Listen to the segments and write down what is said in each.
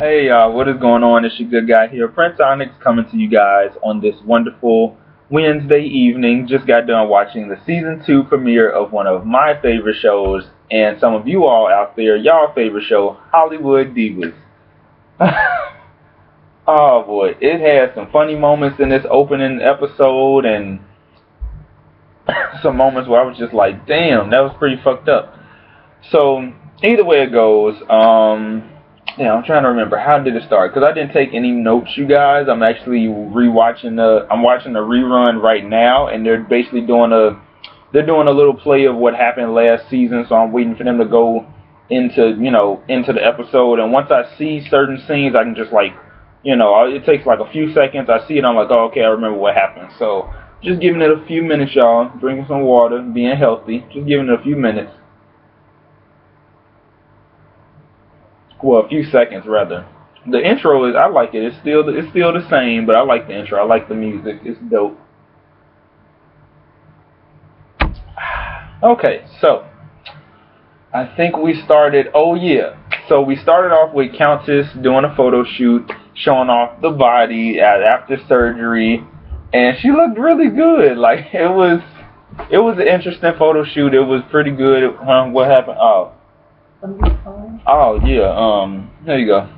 Hey, what is going on? It's your good guy here, Prince Onyx, coming to you guys on this wonderful Wednesday evening. Just got done watching the season 2 premiere of one of my favorite shows, and some of you all out there, y'all favorite show, Hollywood Divas. Oh boy, it had some funny moments in this opening episode, and some moments where I was just like, damn, that was pretty fucked up. So either way it goes, yeah, I'm trying to remember how did it start because I didn't take any notes, you guys. I'm actually I'm watching the rerun right now, and they're basically they're doing a little play of what happened last season. So I'm waiting for them to go into the episode, and once I see certain scenes, I can just it takes like a few seconds. I see it, I'm like, oh, okay, I remember what happened. So just giving it a few minutes, y'all. Drinking some water, being healthy. Just giving it a few minutes. Well, a few seconds rather. The intro is I like it. It's still the same, but I like the intro. I like the music. It's dope. Okay, so I think we started. Oh yeah, so we started off with Countess doing a photo shoot, showing off the body after surgery, and she looked really good. Like it was an interesting photo shoot. It was pretty good. What happened? Oh yeah. There you go.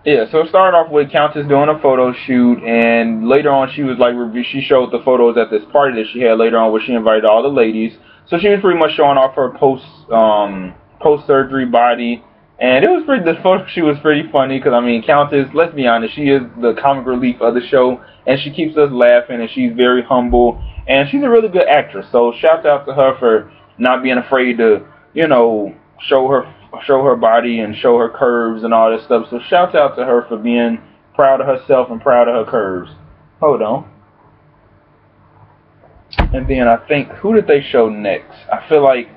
Yeah, so it started off with Countess doing a photo shoot, and later on she was like, she showed the photos at this party that she had later on where she invited all the ladies. So she was pretty much showing off her post surgery body, and the photo shoot was pretty funny because I mean Countess, let's be honest, she is the comic relief of the show, and she keeps us laughing, and she's very humble, and she's a really good actress. So shout out to her for not being afraid to show her body and show her curves and all this stuff. So shout out to her for being proud of herself and proud of her curves. Hold on. And then I think, who did they show next? I feel like,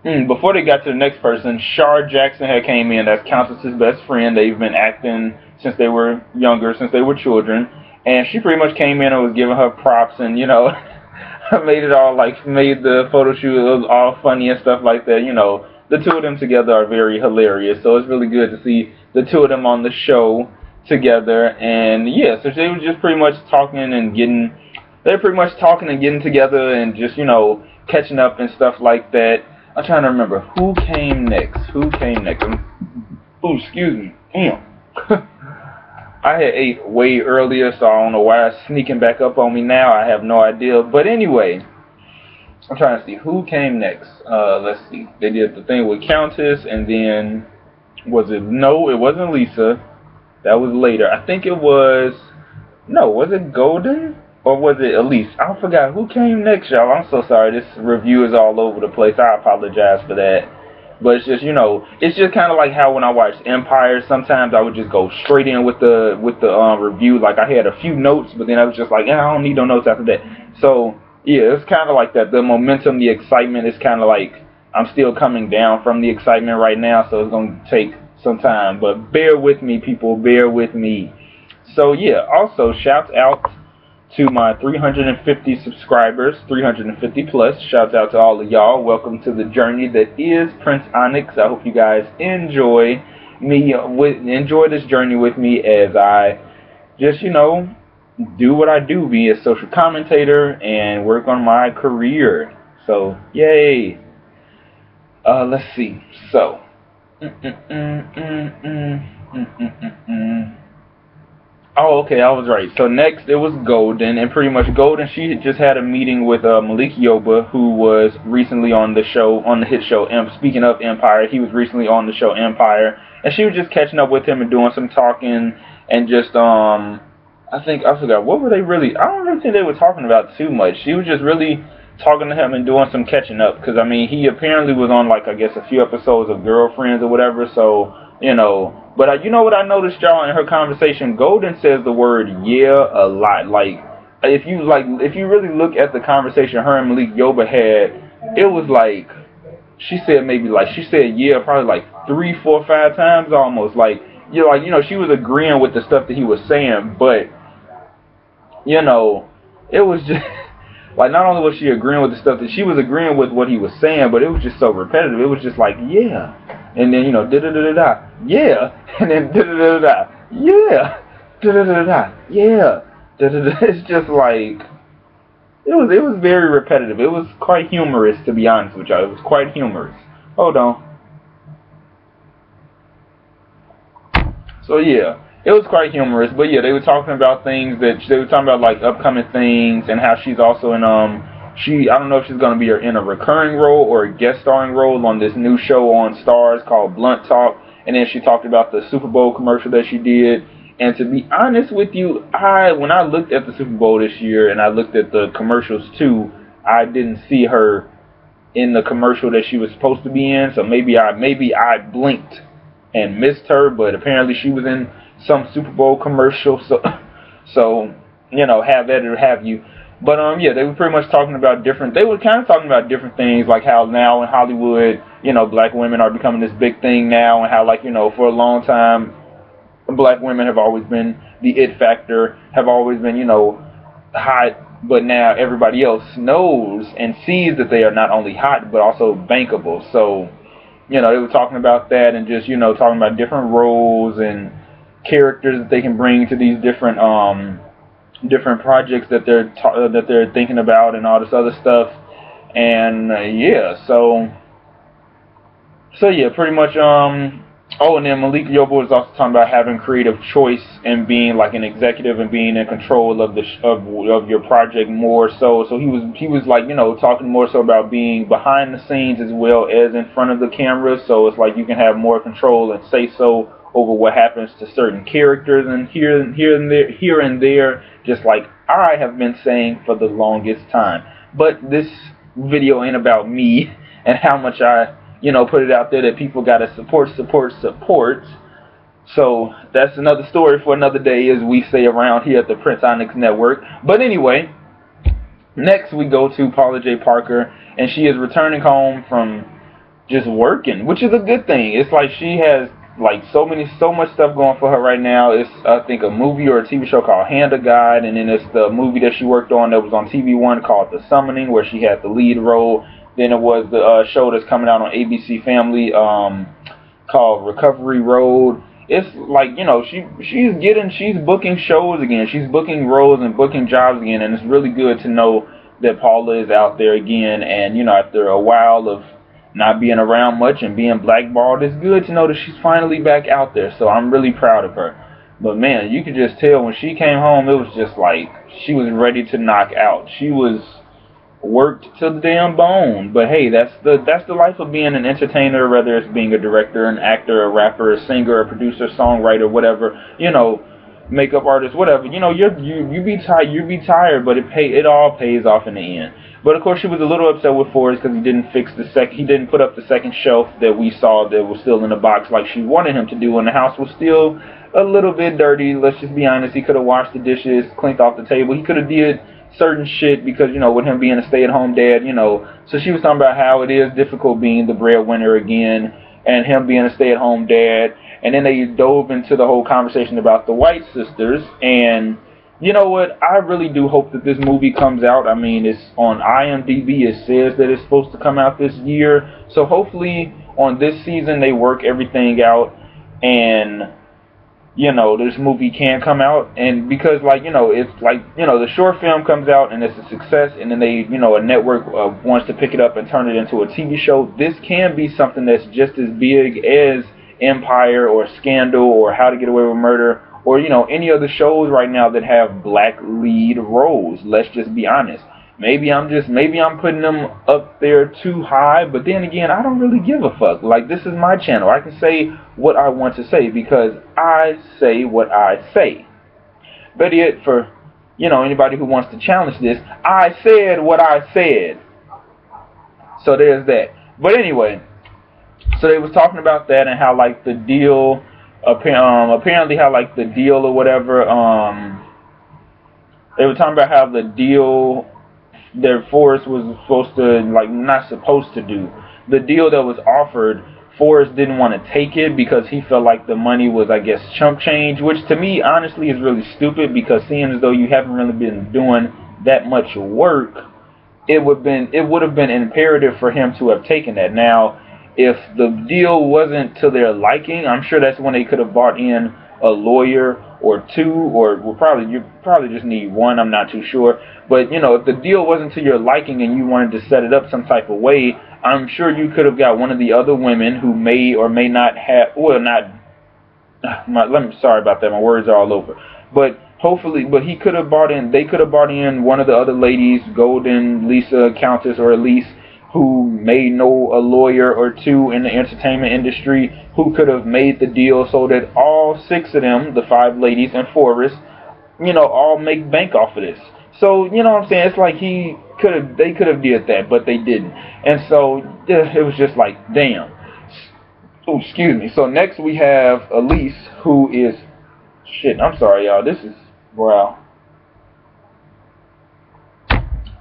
before they got to the next person, Shar Jackson had came in. That's Countess's best friend. They've been acting since they were younger, since they were children. And she pretty much came in and was giving her props and, made the photo shoot all funny and stuff like that. The two of them together are very hilarious, so it's really good to see the two of them on the show together. And yeah, so they were just pretty much talking and getting together and just catching up and stuff like that. I'm trying to remember who came next. Oh, excuse me, damn. I had ate way earlier, so I don't know why it's sneaking back up on me now. I have no idea. But anyway, I'm trying to see who came next. Let's see. They did the thing with Countess, and then no, it wasn't Lisa. That was later. I think it was, no, was it Golden? Or was it Elise? I forgot who came next, y'all. I'm so sorry. This review is all over the place. I apologize for that. But it's just, it's just kind of like how when I watch Empire, sometimes I would just go straight in with the review. Like I had a few notes, but then I was just like, I don't need no notes after that. So yeah, it's kind of like that. The momentum, the excitement is kind of like I'm still coming down from the excitement right now, so it's gonna take some time. But bear with me, people. Bear with me. So yeah. Also, shout out to my 350 subscribers, 350 plus. Shout out to all of y'all. Welcome to the journey that is Prince Onyx. I hope you guys enjoy this journey with me as I just, do what I do, be a social commentator and work on my career. So, yay. Let's see. So, Oh, okay, I was right. So next it was Golden, and pretty much Golden, she just had a meeting with Malik Yoba, who was recently on the hit show. Speaking of Empire, he was recently on the show Empire, and she was just catching up with him and doing some talking, and just I forgot what were they really. I don't really think they were talking about too much. She was just really talking to him and doing some catching up, because I mean he apparently was on I guess a few episodes of Girlfriends or whatever. So But you know what I noticed, y'all, in her conversation, Golden says the word yeah a lot. Like if you really look at the conversation her and Malik Yoba had, it was like she said yeah probably like 3, 4, 5 times almost. She was agreeing with the stuff that he was saying, but it was just not only was she agreeing with the stuff that she was agreeing with what he was saying, but it was just so repetitive. It was just like, yeah, and then da da da da da, yeah, and then da da da da, yeah, da da da da, yeah, da da da. It's just like it was very repetitive. It was quite humorous, to be honest with y'all. It was quite humorous. Hold on. So yeah, it was quite humorous. But yeah, they were talking about things that they were talking about, like upcoming things, and how she's also in I don't know if she's gonna be in a recurring role or a guest starring role on this new show on Stars called Blunt Talk. And then she talked about the Super Bowl commercial that she did. And to be honest with you, when I looked at the Super Bowl this year and I looked at the commercials too, I didn't see her in the commercial that she was supposed to be in. So maybe I blinked and missed her, but apparently she was in some Super Bowl commercial. So have that or have you. But yeah, they were pretty much talking about they were kind of talking about different things, like how now in Hollywood, black women are becoming this big thing now, and how, like, for a long time, black women have always been the it factor, have always been, hot, but now everybody else knows and sees that they are not only hot, but also bankable. So, they were talking about that, and just, talking about different roles and characters that they can bring to these different projects that they're thinking about, and all this other stuff. And yeah, so yeah, pretty much oh, and then Malik Yobo was also talking about having creative choice and being like an executive and being in control of of your project more so. So he was like, talking more so about being behind the scenes as well as in front of the camera. So it's like you can have more control and say so over what happens to certain characters, and here and there, just like I have been saying for the longest time. But this video ain't about me and how much I put it out there that people gotta support. So that's another story for another day, as we say around here at the Prince Onyx Network. But anyway, next we go to Paula J. Parker, and she is returning home from just working, which is a good thing. It's like she has like so much stuff going for her right now. It's, I think, a movie or a TV show called Hand of God, and then it's the movie that she worked on that was on TV One called The Summoning, where she had the lead role. Then it was the show that's coming out on ABC Family called Recovery Road. It's like, she's booking shows again. She's booking roles and booking jobs again, and it's really good to know that Paula is out there again. And, after a while of not being around much and being blackballed, it's good to know that she's finally back out there. So I'm really proud of her. But man, you could just tell when she came home, it was just like she was ready to knock out. She was worked to the damn bone. But hey, that's the life of being an entertainer, whether it's being a director, an actor, a rapper, a singer, a producer, songwriter, whatever, makeup artist, whatever. You be tired, but it all pays off in the end. But of course, she was a little upset with Forrest because he didn't put up the second shelf that we saw that was still in the box like she wanted him to do, and the house was still a little bit dirty. Let's just be honest. He could have washed the dishes, cleaned off the table. He could have did certain shit because, with him being a stay-at-home dad, So she was talking about how it is difficult being the breadwinner again, and him being a stay-at-home dad. And then they dove into the whole conversation about the White sisters. And you know what? I really do hope that this movie comes out. I mean, it's on IMDb. It says that it's supposed to come out this year. So hopefully on this season they work everything out, and this movie can come out. And because, it's like, the short film comes out and it's a success, and then they, a network wants to pick it up and turn it into a TV show, this can be something that's just as big as Empire or Scandal or How to Get Away with Murder, or, any other shows right now that have black lead roles. Let's just be honest. Maybe I'm putting them up there too high, but then again, I don't really give a fuck. Like, this is my channel. I can say what I want to say because I say what I say. But yet, for, anybody who wants to challenge this, I said what I said. So there's that. But anyway, so they was talking about that and how, like, the deal, apparently how, like, the deal or whatever, they were talking about how the deal that Forrest was supposed to, not supposed to do. The deal that was offered, Forrest didn't want to take it because he felt like the money was, I guess, chump change, which to me, honestly, is really stupid, because seeing as though you haven't really been doing that much work, it would have been imperative for him to have taken that. Now, If the deal wasn't to their liking, I'm sure that's when they could have brought in a lawyer or two, or you probably just need one. I'm not too sure, but if the deal wasn't to your liking and you wanted to set it up some type of way, I'm sure you could have got one of the other women who may or may not have, well, not. Sorry about that. My words are all over. But hopefully, he could have brought in. They could have brought in one of the other ladies, Golden, Lisa, Countess, or Elise, who may know a lawyer or two in the entertainment industry, who could have made the deal so that all six of them, the five ladies and Forrest, all make bank off of this. So what I'm saying? It's like they could have did that, but they didn't. And so it was just like, damn. Oh, excuse me. So next we have Elise, who is shit. I'm sorry, y'all. This is wow.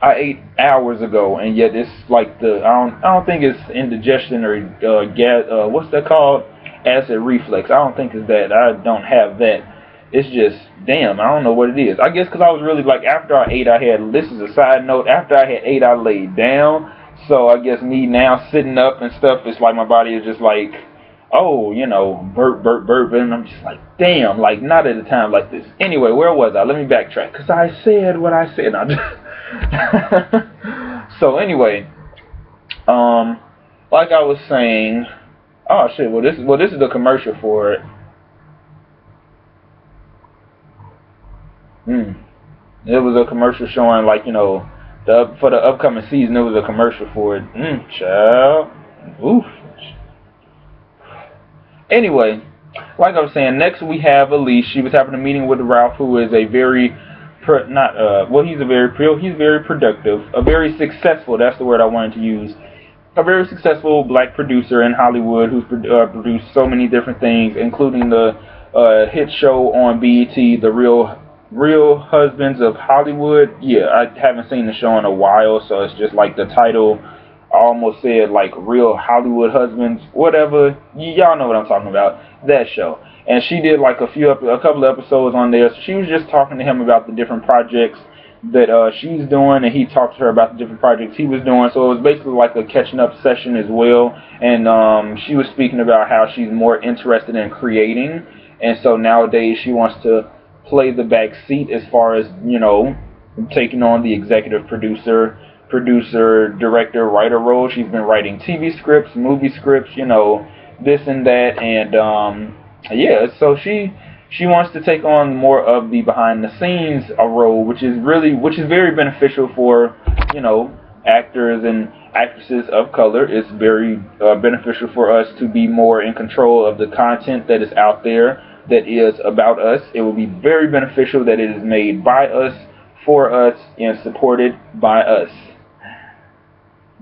I ate hours ago, and yet it's like I don't think it's indigestion or gas. What's that called? Acid reflux. I don't think it's that. I don't have that. It's just damn. I don't know what it is. I guess because I was really like after I ate, I had. This is a side note. After I had ate, I laid down. So I guess me now sitting up and stuff. It's like my body is just like, oh, burp, and I'm just like, damn, like not at a time like this. Anyway, where was I? Let me backtrack, because I said what I said. So anyway, like I was saying, oh shit, this is the commercial for it. It was a commercial showing like, for the upcoming season. It was a commercial for it. Child, oof. Anyway, like I was saying, next we have Elise. She was having a meeting with Ralph, who is a very, he's very productive, a very successful, that's the word I wanted to use, a very successful black producer in Hollywood who's produced so many different things, including the hit show on BET, The Real Husbands of Hollywood. Yeah, I haven't seen the show in a while, so it's just like the title. I almost said like Real Hollywood Husbands, whatever. Y'all know what I'm talking about. That show. And she did like a couple of episodes on there. So she was just talking to him about the different projects that she's doing, and he talked to her about the different projects he was doing. So it was basically like a catching up session as well. And she was speaking about how she's more interested in creating, and so nowadays she wants to play the back seat as far as taking on the executive producer, director, writer role. She's been writing TV scripts, movie scripts, this and that, and so she wants to take on more of the behind the scenes role, which is very beneficial for actors and actresses of color. It's very beneficial for us to be more in control of the content that is out there that is about us. It will be very beneficial that it is made by us, for us, and supported by us.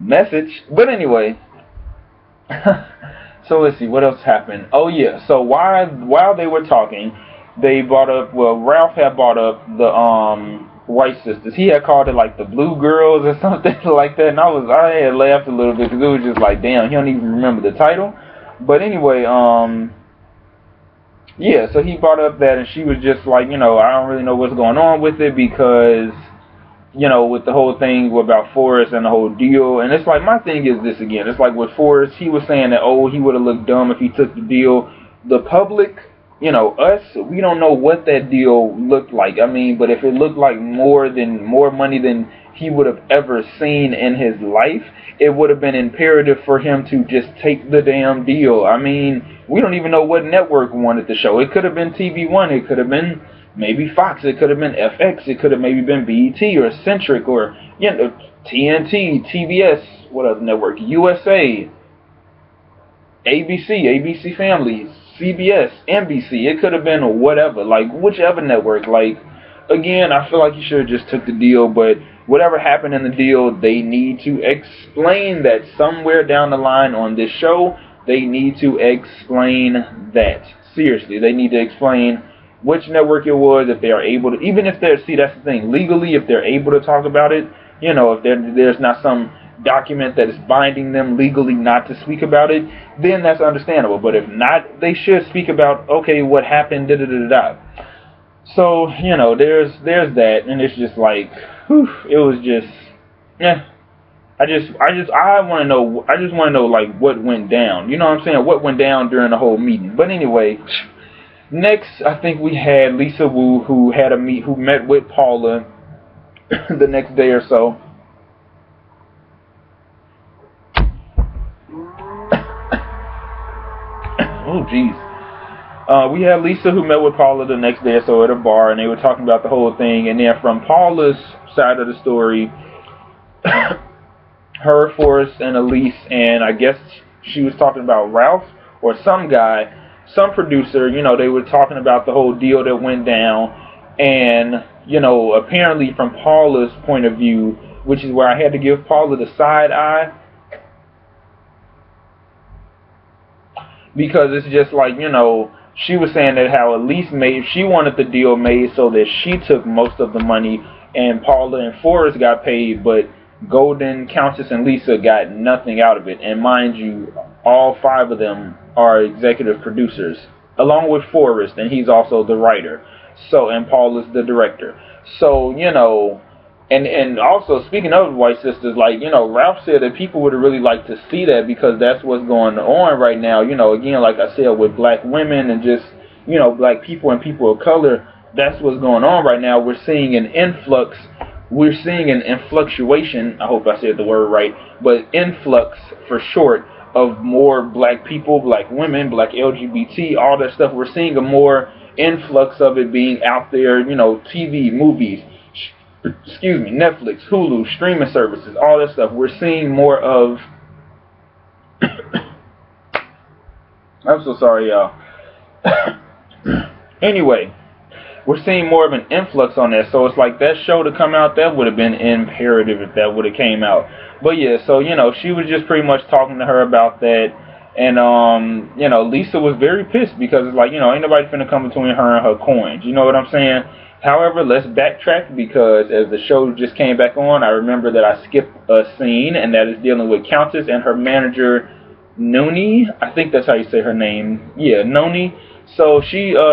Message. But anyway, so let's see what else happened. Oh yeah, so while they were talking, they brought up, Ralph had brought up the White Sisters. He had called it like the Blue Girls or something like that, and I had laughed a little bit because it was just like, damn, he don't even remember the title. But anyway, so he brought up that, and she was just like, I don't really know what's going on with it because with the whole thing about Forrest and the whole deal. And it's like, my thing is this again. It's like with Forrest, he was saying that, he would have looked dumb if he took the deal. The public, us, we don't know what that deal looked like. I mean, but if it looked like more money than he would have ever seen in his life, it would have been imperative for him to just take the damn deal. I mean, we don't even know what network wanted the show. It could have been TV One. It could have been maybe Fox, it could have been FX, it could have maybe been BET or Centric or TNT, TBS, what other network? USA, ABC Family, CBS, NBC. It could have been whatever, like whichever network. Like, again, I feel like you should have just took the deal, but whatever happened in the deal, they need to explain that somewhere down the line on this show. They need to explain that. Seriously, they need to explain which network it was, if they are able to, even if they're, that's the thing, legally, if they're able to talk about it, if there's not some document that is binding them legally not to speak about it, then that's understandable. But if not, they should speak about, okay, what happened, da-da-da-da-da. So, there's that, and it's just like, whew, it was just, I want to know. I just want to know like what went down. You know what I'm saying? What went down during the whole meeting. But anyway, next I think we had Lisa Wu, who met with Paula the next day or so. Oh jeez. We had Lisa who met with Paula the next day or so at a bar, and they were talking about the whole thing. And then from Paula's side of the story, her, Forrest, and Elise, and I guess she was talking about Ralph or some guy, some producer. You know, they were talking about the whole deal that went down, and you know, apparently from Paula's point of view, which is where I had to give Paula the side eye, because it's just like, you know, she was saying that how Elise she wanted the deal made so that she took most of the money, and Paula and Forrest got paid, but Golden, Countess, and Lisa got nothing out of it. And mind you, all 5 of them are executive producers, along with Forrest, and he's also the writer. So, and Paul is the director. So, you know, and also speaking of White Sisters, like, you know, Ralph said that people would really like to see that because that's what's going on right now. You know, again, like I said, with black women and just, you know, black people and people of color, that's what's going on right now. We're seeing an influx. We're seeing an influctuation, I hope I said the word right, but influx for short, of more black people, black women, black LGBT, all that stuff. We're seeing a more influx of it being out there, you know, TV, movies, Netflix, Hulu, streaming services, all that stuff. We're seeing more of... I'm so sorry, y'all. Anyway, we're seeing more of an influx on that, so it's like that show to come out, that would have been imperative if that would have came out. But yeah, so, you know, she was just pretty much talking to her about that, and, you know, Lisa was very pissed because it's like, you know, ain't nobody finna come between her and her coins, you know what I'm saying? However, let's backtrack, because as the show just came back on, I remember that I skipped a scene, and that is dealing with Countess and her manager, Noni. I think that's how you say her name. Yeah, Noni. So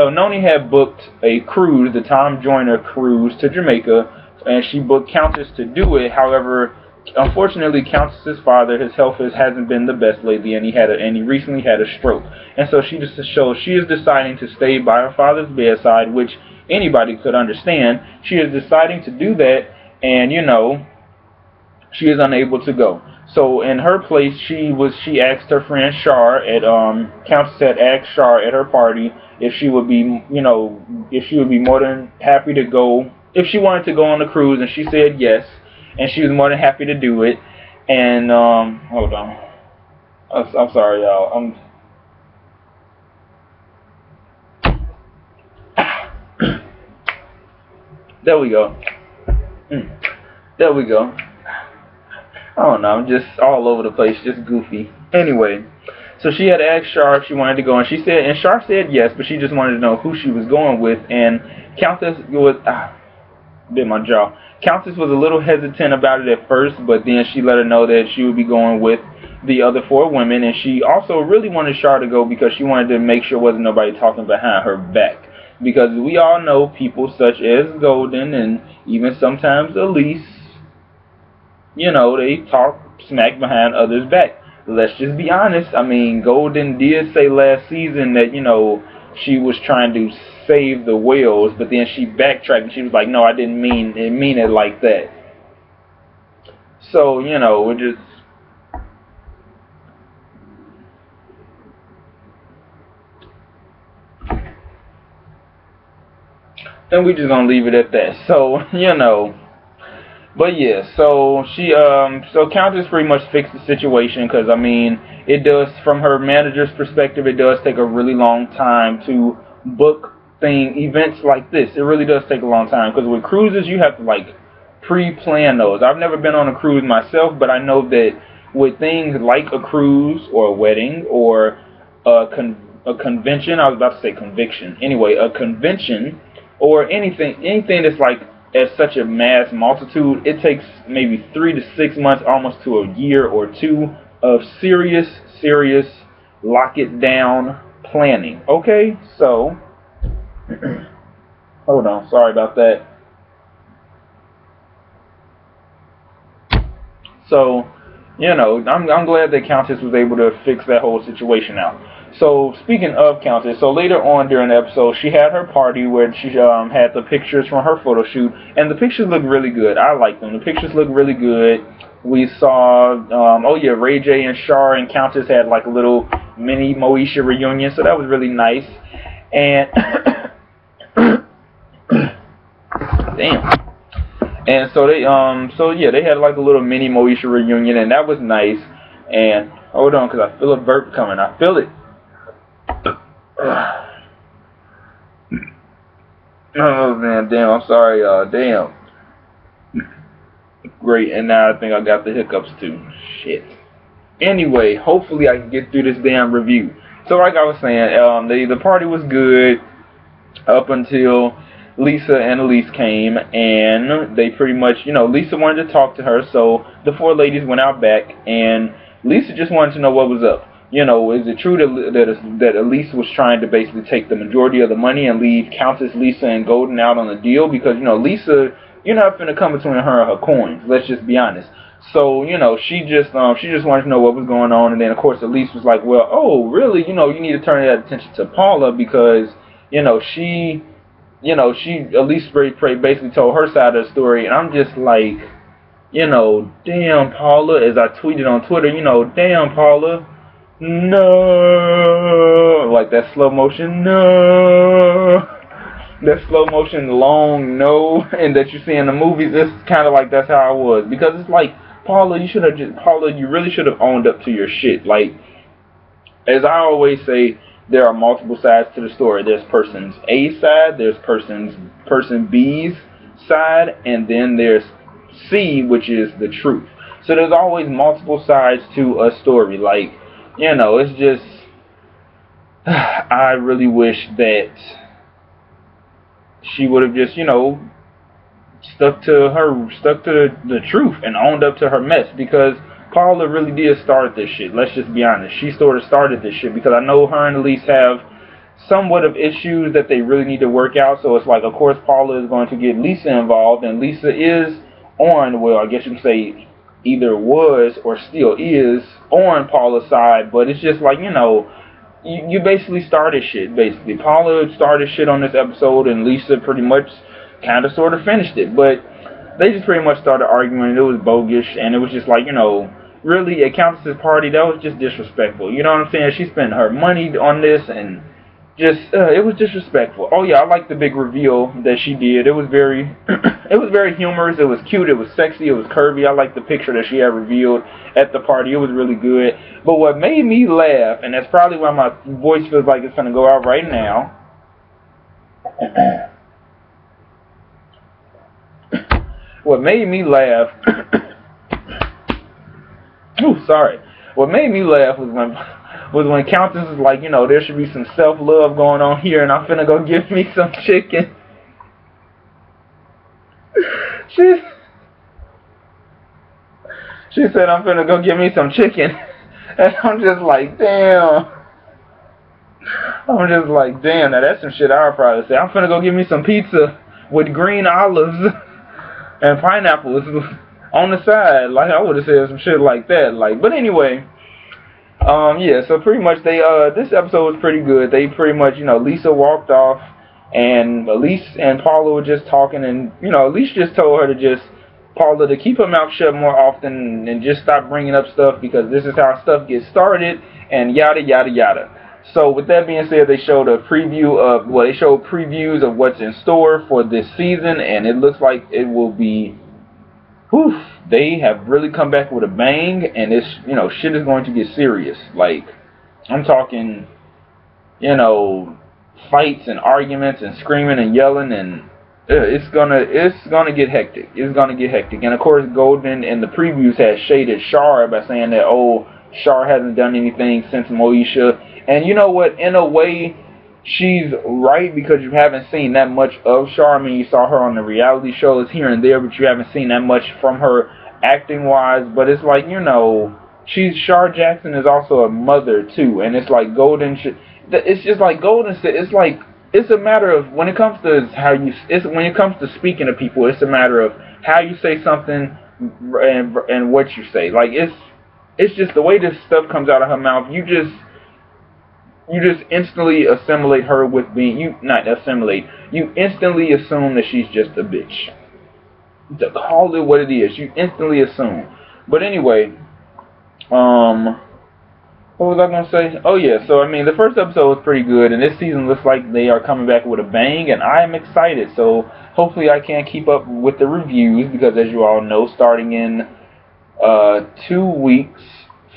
Noni had booked a cruise, the Tom Joyner cruise to Jamaica, and she booked Countess to do it. However, unfortunately, Countess's father, his health hasn't been the best lately, and he recently had a stroke. And so she is deciding to stay by her father's bedside, which anybody could understand. She is deciding to do that, and you know, she is unable to go. So in her place, she asked her friend Char Countess had asked Char at her party if she would be, you know, if she would be more than happy to go, if she wanted to go on the cruise, and she said yes, and she was more than happy to do it. And hold on, I'm sorry, y'all. There we go. There we go. I don't know, I'm just all over the place, just goofy. Anyway, so she had asked Char if she wanted to go, and Char said yes, but she just wanted to know who she was going with, and Countess was, bit my jaw. Countess was a little hesitant about it at first, but then she let her know that she would be going with the other 4 women, and she also really wanted Char to go because she wanted to make sure wasn't nobody talking behind her back. Because we all know people such as Golden and even sometimes Elise, you know, they talk smack behind others' back. Let's just be honest. I mean, Golden did say last season that, you know, she was trying to save the whales, but then she backtracked and she was like, no, I didn't mean it like that. So, you know, we're just... And we just gonna leave it at that. So, you know... But yeah, so so Countess pretty much fixed the situation, because I mean, it does, from her manager's perspective, it does take a really long time to book events like this. It really does take a long time, because with cruises you have to like pre-plan those. I've never been on a cruise myself, but I know that with things like a cruise or a wedding or a convention, I was about to say conviction. Anyway, a convention or anything that's like at such a mass multitude, it takes maybe 3 to 6 months, almost to a year or 2 of serious lock it down planning. Okay, so hold on, sorry about that. So I'm glad that Countess was able to fix that whole situation out. So speaking of Countess, so later on during the episode, she had her party where she had the pictures from her photo shoot, and the pictures look really good. I like them. The pictures look really good. We saw, Ray J and Char and Countess had like a little mini Moesha reunion, so that was really nice. And damn. And so they they had like a little mini Moesha reunion, and that was nice. And hold on, cause I feel a burp coming. I feel it. Oh man, damn. I'm sorry, damn. Great, and now I think I got the hiccups too. Shit. Anyway, hopefully I can get through this damn review. So like I was saying, the party was good up until Lisa and Elise came, and they pretty much, Lisa wanted to talk to her, so the four ladies went out back, and Lisa just wanted to know what was up. Is it true that Elise was trying to basically take the majority of the money and leave Countess, Lisa, and Golden out on the deal? Because, Lisa, you're not finna come between her and her coins. Let's just be honest. So, she just wanted to know what was going on, and then, of course, Elise was like, well, oh, really? You need to turn that attention to Paula because, Elise basically told her side of the story, and I'm just like, damn, Paula, as I tweeted on Twitter, damn, Paula, no, like that slow motion, no, that slow motion long no, and that you see in the movies, it's kind of like that's how I was, because it's like, Paula, you really should have owned up to your shit. Like, as I always say, there are multiple sides to the story. There's person's A side, there's person B's side, and then there's C, which is the truth. So there's always multiple sides to a story. Like, it's just, I really wish that she would have just, stuck to the truth and owned up to her mess, because Paula really did start this shit. Let's just be honest. She sort of started this shit, because I know her and Elise have somewhat of issues that they really need to work out. So it's like, of course, Paula is going to get Lisa involved, and Lisa is on, well, I guess you can say either was or still is on Paula's side, but it's just like, you basically started shit, basically. Paula started shit on this episode, and Lisa pretty much kind of sort of finished it, but they just pretty much started arguing. It was bogus, and it was just like, really, at Countess's party, that was just disrespectful. You know what I'm saying? She spent her money on this, and just, it was disrespectful. Oh yeah, I like the big reveal that she did. It was very, it was very humorous, it was cute, it was sexy, it was curvy. I like the picture that she had revealed at the party. It was really good. But what made me laugh, and that's probably why my voice feels like it's going to go out right now, what made me laugh, what made me laugh was when Countess was like, there should be some self-love going on here, and I'm finna go give me some chicken. She said, I'm finna go give me some chicken. And I'm just like, damn. Now that's some shit I would probably say. I'm finna go give me some pizza with green olives and pineapples on the side. Like, I would have said some shit like that. Like, but anyway, so pretty much this episode was pretty good. They pretty much, Lisa walked off, and Elise and Paula were just talking, and, Elise just told her to Paula to keep her mouth shut more often and just stop bringing up stuff, because this is how stuff gets started, and yada, yada, yada. So with that being said, they showed previews of what's in store for this season, and it looks like it will be, they have really come back with a bang, and it's, shit is going to get serious. Like, I'm talking, fights and arguments and screaming and yelling, and it's gonna get hectic. It's gonna get hectic. And of course, Golden in the previews has shaded Char by saying that, Char hasn't done anything since Moesha. And you know what? In a way, she's right, because you haven't seen that much of Char. I mean, you saw her on the reality shows here and there, but you haven't seen that much from her acting-wise. But it's like, Char Jackson is also a mother too, and it's like Golden it's just like Golden said. It's like, it's a matter of, when it comes to speaking to people, it's a matter of how you say something and what you say. Like, it's just the way this stuff comes out of her mouth. You just instantly assimilate her with being, not assimilate, you instantly assume that she's just a bitch. Call it what it is. You instantly assume. But anyway, what was I gonna say? Oh yeah, so I mean the first episode was pretty good, and this season looks like they are coming back with a bang, and I am excited. So hopefully I can keep up with the reviews, because as you all know, starting in 2 weeks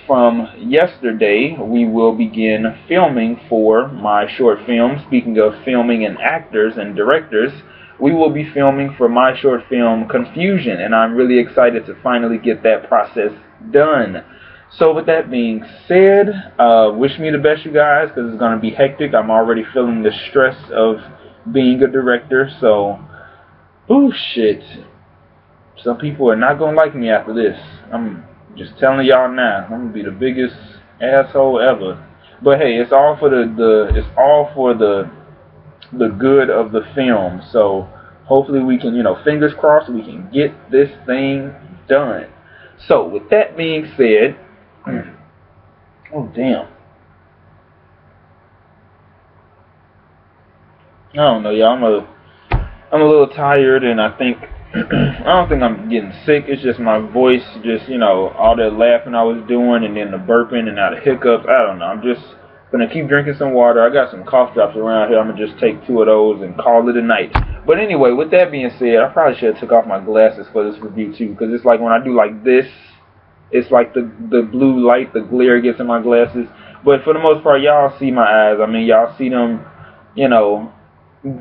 from yesterday, we will begin filming for my short film. Speaking of filming and actors and directors, we will be filming for my short film, Confusion, and I'm really excited to finally get that process done. So with that being said, wish me the best, you guys, because it's going to be hectic. I'm already feeling the stress of being a director, so, oh shit. Some people are not going to like me after this. I'm just telling y'all now, I'm going to be the biggest asshole ever. But hey, it's all for the good of the film. So hopefully we can, fingers crossed, we can get this thing done. So with that being said, oh damn, I don't know, y'all. I'm a little tired, and I think I don't think I'm getting sick. It's just my voice, just all that laughing I was doing, and then the burping and now the hiccups. I don't know. I'm just gonna keep drinking some water. I got some cough drops around here. I'm gonna just take 2 of those and call it a night. But anyway, with that being said, I probably should have took off my glasses for this review too, because it's like when I do like this, it's like the blue light, the glare gets in my glasses. But for the most part, y'all see my eyes. I mean, y'all see them,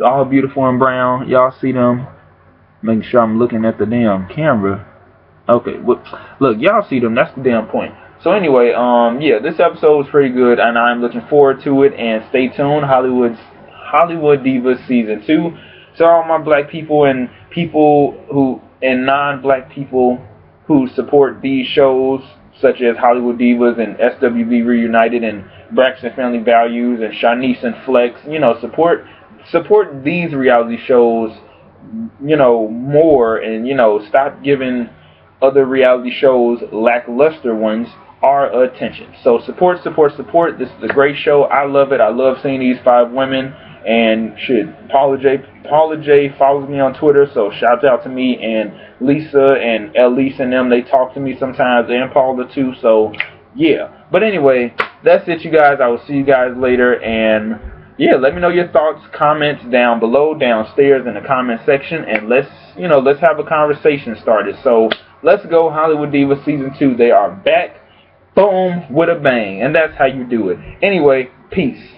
all beautiful and brown. Y'all see them. Making sure I'm looking at the damn camera. Okay, look, y'all see them. That's the damn point. So anyway, yeah, this episode was pretty good, and I'm looking forward to it. And stay tuned, Hollywood Divas season 2. So all my black people and non-black people who support these shows, such as Hollywood Divas and SWV Reunited and Braxton Family Values and Shanice and Flex, support these reality shows, more, and stop giving other reality shows, lackluster ones, our attention. So support. This is a great show. I love it. I love seeing these 5 women. And Paula J follows me on Twitter, so shout out to me, and Lisa and Elise and them, they talk to me sometimes, and Paula too, so yeah. But anyway, that's it, you guys. I will see you guys later, and yeah, let me know your thoughts, comments down below, downstairs in the comment section, and let's have a conversation started. So let's go, Hollywood Divas season 2. They are back, boom, with a bang, and that's how you do it. Anyway, peace.